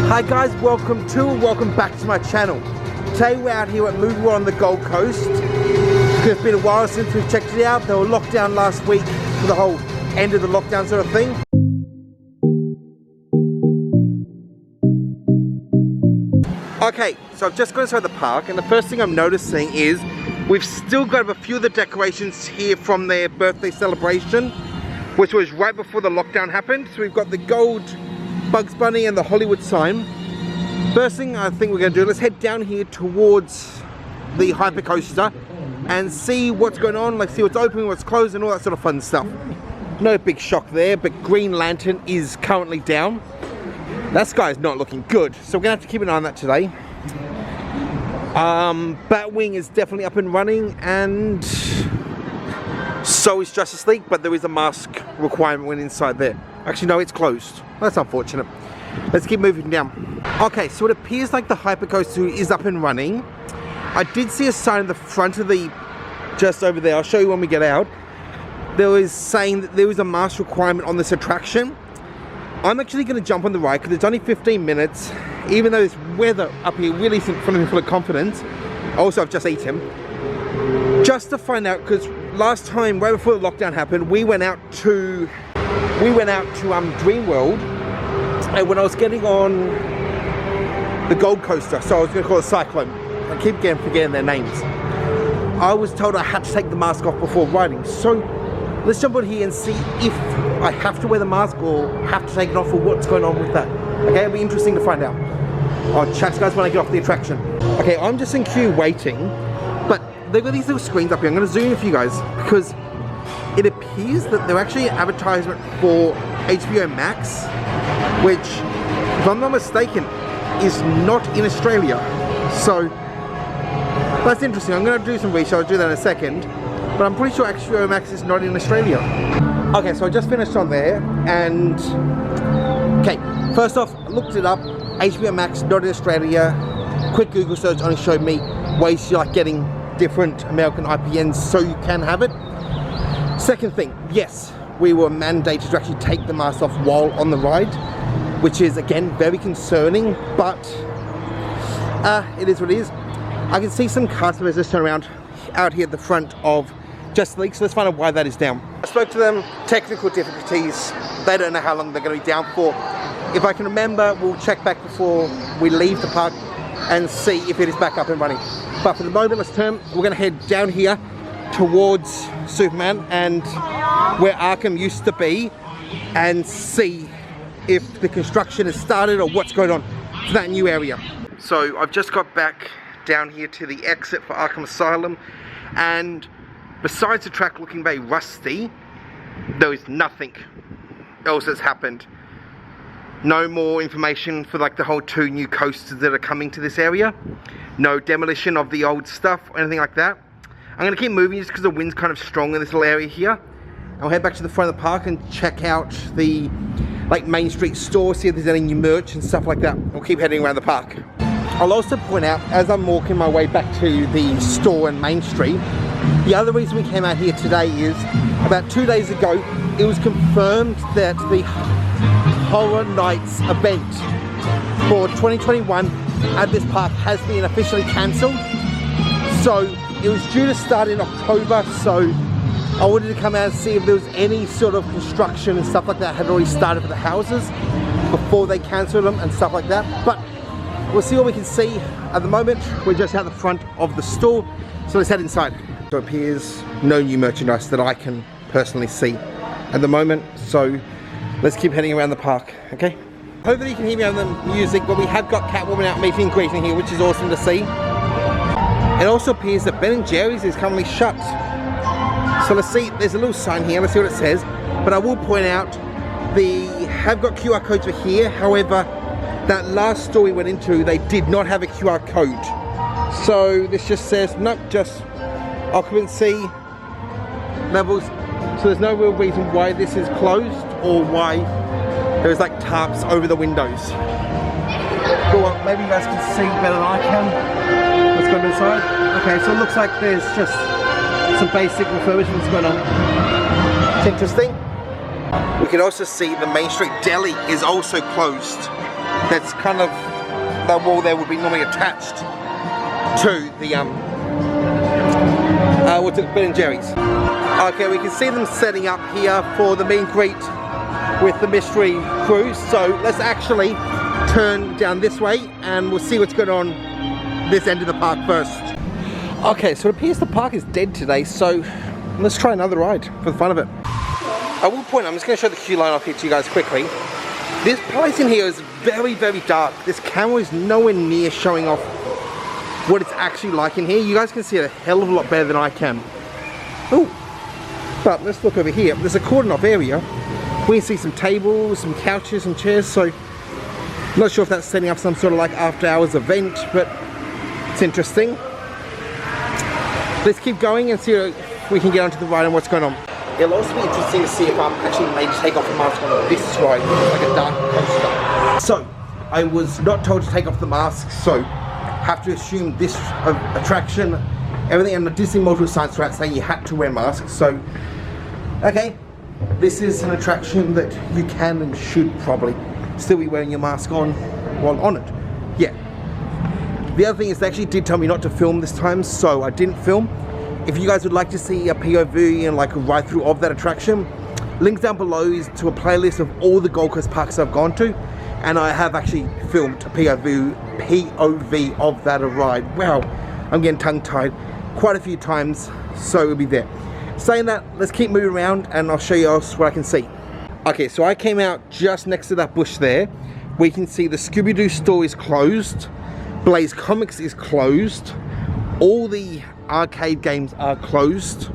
Hi guys, welcome back to my channel. Today we're out here at Movie World on the Gold Coast. It's been a while since we've checked it out. They were locked down last week for the whole end of the lockdown sort of thing. Okay, so I've just got inside the park and the first thing I'm noticing is we've still got a few of the decorations here from their birthday celebration, which was right before the lockdown happened. So we've got the gold Bugs Bunny and the Hollywood sign. First thing I think we're going to do, let's head down here towards the hypercoaster and see what's going on, like see what's open, what's closed and all that sort of fun stuff. No big shock there, but Green Lantern is currently down. That sky's not looking good, so we're going to have to keep an eye on that today. Batwing is definitely up and running, and so is Justice League, but there is a mask requirement when inside there. Actually, no, it's closed. That's unfortunate. Let's keep moving down. Okay, so it appears like the hypercoaster is up and running. I did see a sign at the front of the, just over there, I'll show you when we get out. There was saying that there was a mask requirement on this attraction. I'm actually going to jump on the ride because it's only 15 minutes. Even though this weather up here really isn't filling me full of confidence. Also, I've just eaten. Just to find out, because last time, right before the lockdown happened, we went out to Dream World, and when I was getting on the Gold Coaster, so I was going to call it Cyclone. I keep forgetting their names. I was told I had to take the mask off before riding. So let's jump on here and see if I have to wear the mask or have to take it off, or what's going on with that. Okay, it'll be interesting to find out. I'll chat to you guys when I get off the attraction. Okay, I'm just in queue waiting, but they've got these little screens up here. I'm going to zoom in for you guys because it appears that they're actually an advertisement for HBO Max, which, if I'm not mistaken, is not in Australia. So that's interesting. I'm going to do some research. I'll do that in a second. But I'm pretty sure HBO Max is not in Australia. Okay, so I just finished on there, and okay, first off, I looked it up. HBO Max not in Australia. Quick Google search only showed me ways to like getting different American IPNs so you can have it. Second thing, yes, we were mandated to actually take the mask off while on the ride, which is again very concerning, but it is what it is. I can see some customers just turn around out here at the front of Justice League, so let's find out why that is down. I spoke to them, technical difficulties, they don't know how long they're going to be down for. If I can remember, we'll check back before we leave the park and see if it is back up and running. But for the moment, let's turn, we're going to head down here towards Superman and where Arkham used to be and see if the construction has started or what's going on for that new area. So I've just got back down here to the exit for Arkham Asylum, and besides the track looking very rusty, there is nothing else that's happened. No more information for like the whole 2 new coasters that are coming to this area. No demolition of the old stuff or anything like that. I'm going to keep moving just because the wind's kind of strong in this little area here. I'll head back to the front of the park and check out the like Main Street store, see if there's any new merch and stuff like that. We'll keep heading around the park. I'll also point out, as I'm walking my way back to the store and Main Street, the other reason we came out here today is about 2 days ago it was confirmed that the Horror Nights event for 2021 at this park has been officially cancelled. So it was due to start in October, so I wanted to come out and see if there was any sort of construction and stuff like that had already started for the houses before they cancelled them and stuff like that. But we'll see what we can see. At the moment, we're just out the front of the store, so let's head inside. So it appears no new merchandise that I can personally see at the moment, so let's keep heading around the park, okay? Hopefully you can hear me on the music, but we have got Catwoman out meeting and greeting here, which is awesome to see. It also appears that Ben & Jerry's is currently shut. So let's see, there's a little sign here, let's see what it says. But I will point out, they have got QR codes for here, however, that last store we went into, they did not have a QR code. So this just says, nope, just occupancy levels. So there's no real reason why this is closed or why there's like tarps over the windows. Cool, well, maybe you guys can see better than I can. Let's go inside. Okay, so it looks like there's just some basic refurbishments going on. It's interesting. We can also see the Main Street Deli is also closed. that's kind of, the wall there would be normally attached to the what's it, Ben & Jerry's. Okay, we can see them setting up here for the meet and greet with the mystery cruise. So let's actually turn down this way and we'll see what's going on this end of the park first. Okay, so it appears the park is dead today, so let's try another ride for the fun of it. I will point, I'm just going to show the queue line off here to you guys quickly. This place in here is very, very dark. This camera is nowhere near showing off what it's actually like in here. You guys can see it a hell of a lot better than I can. Ooh. But let's look over here. There's a cordon off area. We can see some tables, some couches, some chairs, so I'm not sure if that's setting up some sort of like after hours event, but it's interesting. Let's keep going and see if we can get onto the ride and what's going on. It'll also be interesting to see if I'm actually made to take off the mask on this ride, like a dark coaster. So, I was not told to take off the mask, so have to assume this attraction, everything in the Disney Multiple Science Route saying you had to wear masks, so okay, this is an attraction that you can and should probably still be wearing your mask on while on it. Yeah. The other thing is they actually did tell me not to film this time, so I didn't film. If you guys would like to see a POV and like a ride through of that attraction, link down below is to a playlist of all the Gold Coast parks I've gone to, and I have actually filmed a POV of that ride. Wow, I'm getting tongue-tied quite a few times, so it'll be there. Saying that, let's keep moving around and I'll show you else what I can see. Okay, so I came out just next to that bush there. We can see the Scooby-Doo store is closed, Blaze Comics is closed, all the arcade games are closed.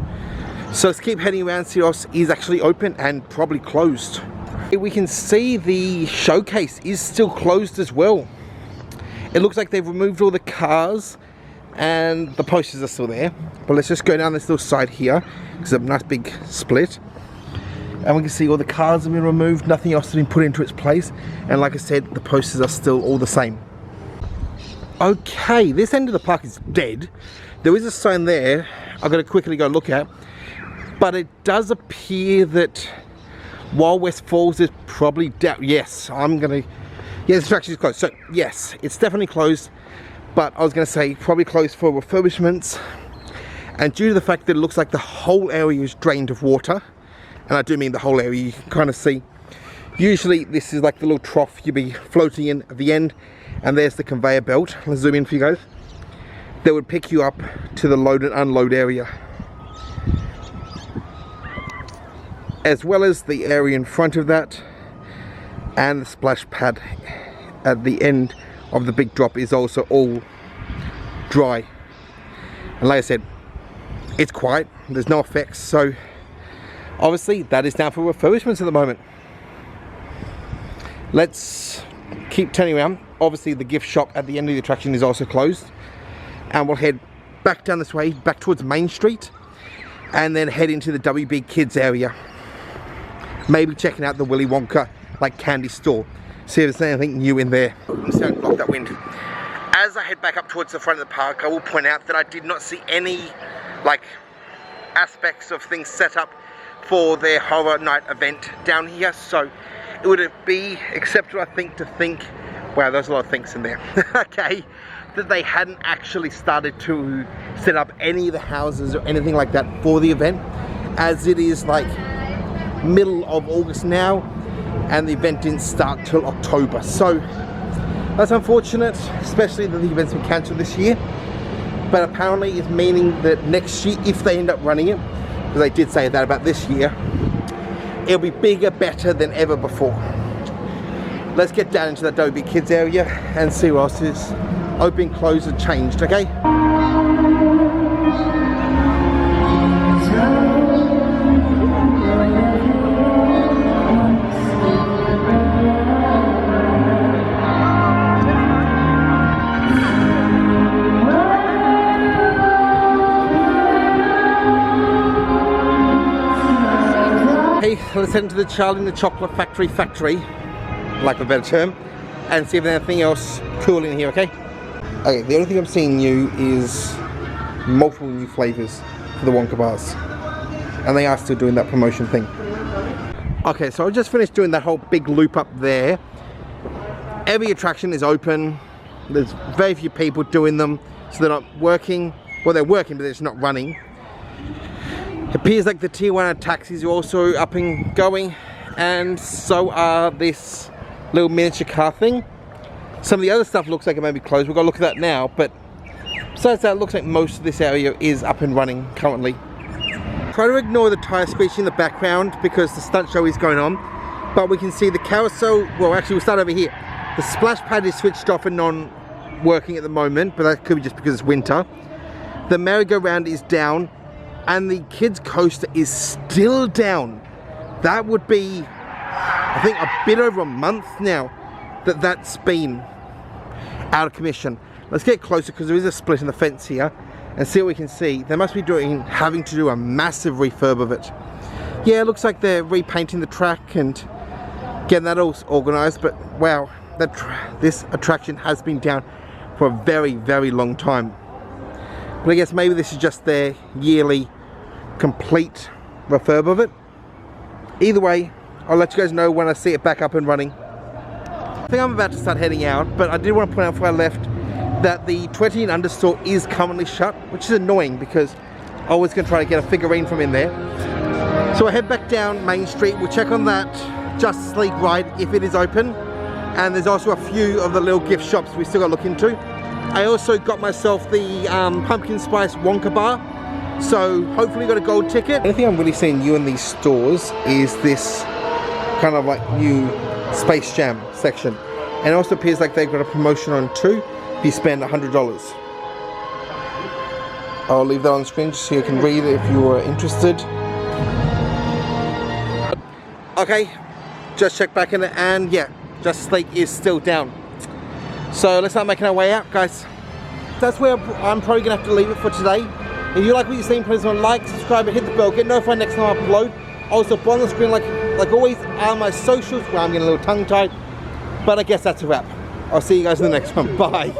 So let's keep heading around, see what else is actually open and probably closed. We can see the showcase is still closed as well. It looks like they've removed all the cars and the posters are still there. But let's just go down this little side here, because it's a nice big split. And we can see all the cars have been removed, nothing else has been put into its place. And like I said, the posters are still all the same. Okay, this end of the park is dead. There is a sign there I've got to quickly go look at. But it does appear that Wild West Falls is probably down. Yes, yes, this attraction is closed. So yes, it's definitely closed. But I was going to say probably closed for refurbishments. And due to the fact that it looks like the whole area is drained of water, and I do mean the whole area, you can kind of see. Usually this is like the little trough you'd be floating in at the end, and there's the conveyor belt. Let's zoom in for you guys. That would pick you up to the load and unload area, as well as the area in front of that, and the splash pad at the end of the big drop is also all dry. And like I said, it's quiet, there's no effects, so obviously that is down for refurbishments at the moment. Let's keep turning around. Obviously the gift shop at the end of the attraction is also closed, and we'll head back down this way, back towards Main Street, and then head into the WB Kids area. Maybe checking out the Willy Wonka like candy store, see if there's anything new in there. Let's don't block that wind. As I head back up towards the front of the park, I will point out that I did not see any like aspects of things set up for their horror night event down here, so it would be acceptable, I think, to think, wow, there's a lot of things in there, okay, that they hadn't actually started to set up any of the houses or anything like that for the event, as it is like middle of August now and the event didn't start till October. So that's unfortunate, especially that the event's been cancelled this year, but apparently it's meaning that next year, if they end up running it, because they did say that about this year, it'll be bigger, better than ever before. Let's get down into the WB Kids area and see what else is open, closed and changed, okay? Let's head into the Charlie and the Chocolate Factory, like a better term, and see if there's anything else cool in here, okay? Okay, the only thing I'm seeing new is multiple new flavours for the Wonka bars, and they are still doing that promotion thing. Okay, so I just finished doing that whole big loop up there, Every attraction is open. There's very few people doing them, so they're not working. Well, they're working, but they're just not running. It appears like the Tijuana taxis are also up and going, and so are this little miniature car thing. Some of the other stuff looks like it may be closed. We've got to look at that now, but besides that, it looks like most of this area is up and running currently. Try to ignore the tire screeching in the background because the stunt show is going on, but we can see the carousel. Well, actually, we'll start over here. The splash pad is switched off and non-working at the moment, but that could be just because it's winter. The merry-go-round is down, and the kids coaster is still down. That would be, I think, a bit over a month now that that's been out of commission. Let's get closer because there is a split in the fence here and see what we can see. They must be having to do a massive refurb of it. Yeah, it looks like they're repainting the track and getting that all organized, but wow, this attraction has been down for a very, very long time. But I guess maybe this is just their yearly complete refurb of it. Either way, I'll let you guys know when I see it back up and running. I think I'm about to start heading out, but I did want to point out before I left that the 20 and under store is currently shut, which is annoying because I was going to try to get a figurine from in there. So I head back down Main Street. We'll check on that Justice League ride if it is open, and there's also a few of the little gift shops we still got to look into. I also got myself the pumpkin spice Wonka bar, so hopefully got a gold ticket. The only thing I'm really seeing new in these stores is this kind of like new Space Jam section, and it also appears like they've got a promotion on too if you spend $100. I'll leave that on screen just so you can read it if you are interested. Okay, just checked back in it, and yeah, Justice League is still down. So let's start making our way out, guys. That's where I'm probably gonna have to leave it for today. If you like what you've seen, please like, subscribe, and hit the bell. Get notified next time I upload. Also, bottom of the screen, like always, are my socials, where I'm getting a little tongue-tied. But I guess that's a wrap. I'll see you guys in the next one. Bye.